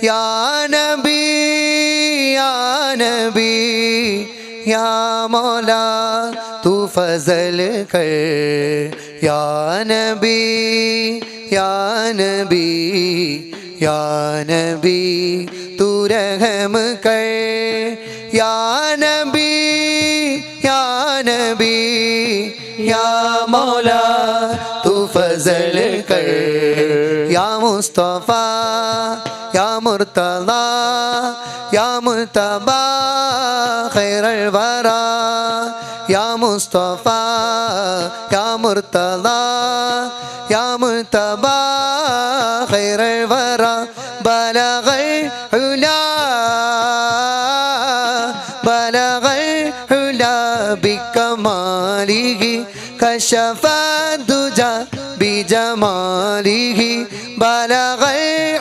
या नबी या मौला तू फजल कर या नबी या नबी तू रहम कर या नबी या मौला तू फजल कर या मुस्तफ़ा या मुर्तज़ा या मुर्तबा खैरुल वरा या मुस्तफ़ा या मुर्तज़ा या मुर्तबा खैरुल वरा बलगल उला बिकमालिही कशफ़ दुजा बिजमालिही बलगल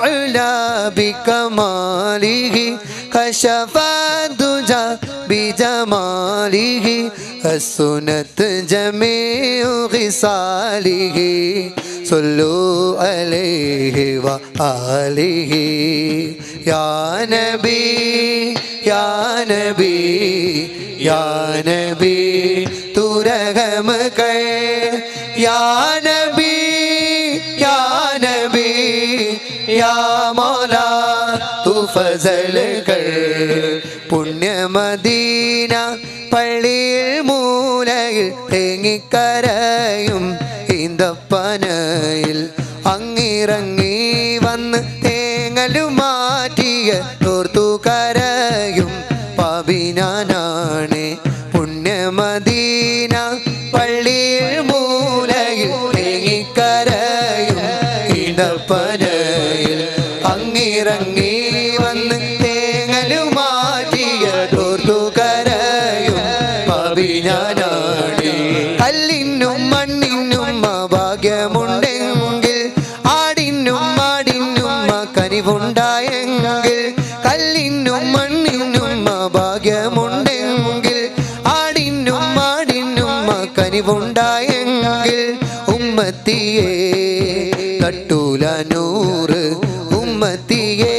उला बिकमालिही कशफ़ दुजा बिजमालिही हसनत जमीउ गिसालिही सल्लु अलैहि व आलिही या नबी या नबी या नबी तू रहम कर या नबी या मौला तू फजल कर പുണ്യ മദീന പള്ളിയിൽ മൂലയിൽ തേങ്ങിക്കരയും ഈന്തപ്പനയിൽ അങ്ങിറങ്ങി വന്ന് തേങ്ങലും മാറ്റിയ തോർത്തു കരയും പാപിനാനാണ് പുണ്യ മദീന പള്ളിയിൽ മൂലയിൽ തേങ്ങിക്കരയും ഈന്തപ്പനയിൽ അങ്ങിറങ്ങി വന്ന് തേങ്ങലും മാറ്റിയ തോർത്തു കരയും പാപിനാനാണ് കല്ലിനും മണ്ണിനും ഭാഗ്യമുണ്ടെങ്കിൽ ആടിനും കനിവുണ്ടായെങ്കിൽ കല്ലിനും മണ്ണിനും ഭാഗ്യമുണ്ടെങ്കിൽ ആടിനും കനിവുണ്ടായെങ്കിൽ ഉമ്മത്തിയെ തട്ടൂല നൂറ് ഉമ്മത്തിയെ